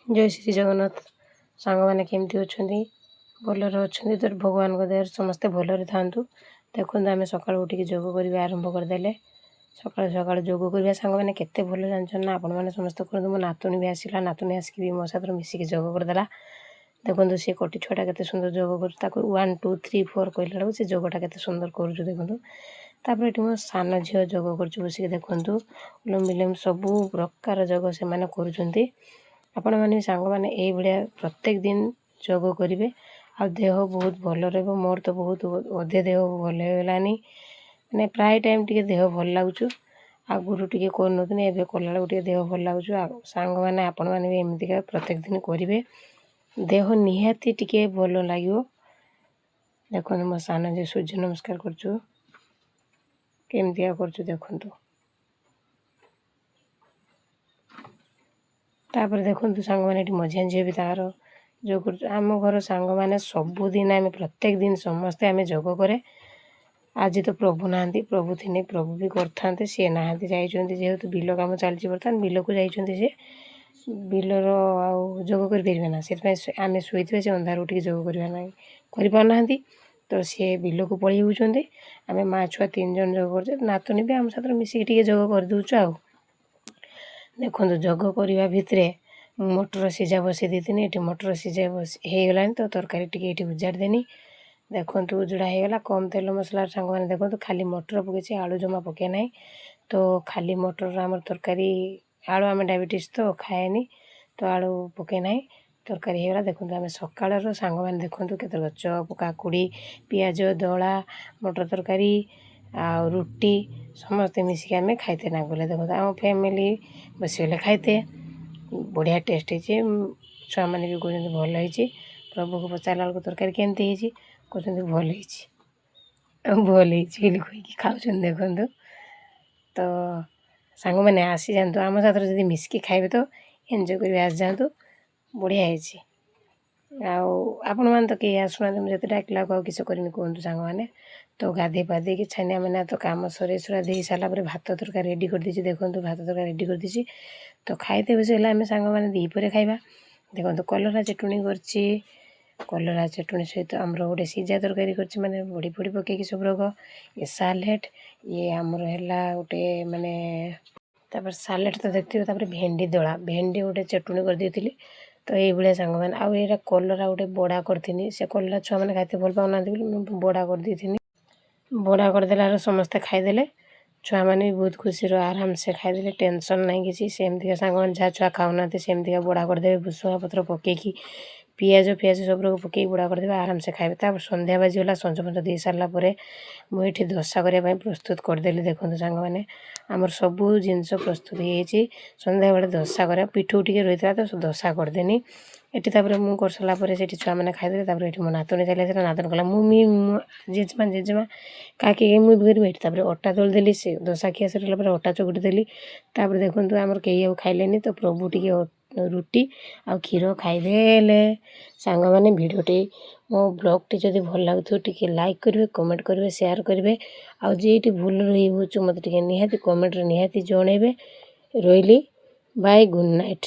जय श्री जगन्नाथ सांग मैंने केमती अच्छा भलर अच्छा तो भगवान दया समस्ते भलरे था देखो आम सका उठिक जोग कर आरंभ करदे सका सका जोग करवा सांग मैंने केते भल जान ना आपण मैंने समस्त कर मो नातुणी भी आसला नातुणी आसिक भी मो साथ मिसिक जोग करदेला देखो सी कोटी छुआटा के सुंदर जोग कर 1 2 3 4 कहला बेलू से जोगटा के सुंदर कर देखो तापर ये मो सान झील जोग कर बसिक देखूँ अनुलोम विलोम सबू प्रकार जोग से मैंने कर आपण मैंने सांग मैंने ये प्रत्येक दिन जोग करेंगे आ देह बहुत भल रहा मोर तो बहुत अधे देह भल होगलानी मैंने प्राय टाइम टी देह भल लगुच आगुरी टी कर एवं कला देह भल लगुच सांग मैंने आपण मैंने भी एमतीका प्रत्येक दिन करेंगे देह निहाती टी भल लगे देखो मो सान जो सूर्य नमस्कार करमतिया कर देखु तापर देखो सांग मैंने मझिया झील भी तार जो कर आम घर सांग मैंने सबुदिन आम प्रत्येक दिन समस्ते आम जोग करे आज तो प्रभु ना प्रभु थे प्रभु भी करते सी ना जेहेतु बिल कम चलती बर्तमान बिल को जाइए सी बिलर जोग करें से आम शोथे से अंधार उठिक जोग करना तो सी बिल को पलि होती आम माँ छुआ 3 जन जोग कर नातुणी भी आम साथ मिसिक जोग करदे आ देखो जोग करने भितर मटर सीझा बसई देती ये मटर सीझा होगला तो तरकारी टी उजाड़देनी देखो उजड़ा होगला कम तेल मसला सांग मैंने देखो खाली मटर पकई आलू जमा पके ना तो खाली मटर आम तरकारी आलू आम डायबिटीज तो खाएनी तो आलू पके ना तरकारी होगला देखो आम सकाल सांग मैंने देखो के चप काकुड़ी पियाज दला मटर तरकारी आ रुटी समस्ते मिसिक आम खाइते ना गले देखो आम फैमिली बसगले खाइते बढ़िया टेस्ट है छुआ मैंने भी कहते भल है प्रभु को पचारा बेलू तरकारी केमती कहते भल भल कहीकि खाऊँ देखु तो सांग मैंने आसी जातु आम साथ जब मिसिक खाइबे तो एंजॉय कर आसी जातु बढ़िया है आपण मैंने तो कहीं आसुना मुझे डाकिला को किसी करनी कहतु सांग मैंने तो गाधे पाधे कि छानिया मैंने तो कम सर सुरा दे सारापर भात तरकारी रेडी कर दी देखो भात तरकारी रेडी कर दी तो खाइते बसगला आम सांग मैंने दीपर खाइबा देखो कलरा चटुणी कलरा चटुणी सहित आमर गोटे सीझा तरकारी कर माने बड़ी फड़ी पकईकि सब रग ये सालेट ये आमर है गोटे माने तापर सालेट तो देखते भेंडी दला भेंडी गोटे चटुणी कर देती तो ये सांग मैंने आउ ये कलरा गोटे बड़ा करी से कलरा छुआ मैंने खाते भल पाऊना बड़ा कर दी बड़ा करदेला समस्ते खाईदे छुआ मैंने भी बहुत खुशी आराम से खाईदे टेंशन ना कि सेमती सांग मैंने जहाँ छुआ खाऊना सेमती बड़ा करदे भुसुंगा पत्र पकईकि पियाज फियाज सब पकई बड़ा करदे आराम से खाइबे तापर संध्या बाजीगला संज फंज दे सारापर मुझे दशा करने प्रस्तुत करदेली देखो सांग मैंने आमर सबू जिनस प्रस्तुत हो संध्या बेले दशा कर पिठू टी रही था तो दशा करदेनी एटी तापर मुझे कर सारापर से छुआ मैंने खाईदे तापर ये मो नातुणी चली आसा नातुणी कहला जेजेमा जेजेमा काकी मुझे करी तापर अटा दल देली से दशा खिया सर अटा चकुटी देली तापर देखो आमर कहीं खाइले तो प्रभु टी रुटी आ क्षीर खाईदे सांग मैंने भिडटी मो ब्लॉग टी जब भल लगुव टी लाइक करेंगे कमेंट करेंगे शेयर करेंगे आउ जी भूल रही हो मत निहाती कमेंट निहाती जनइबे रही बाय गुड नाइट।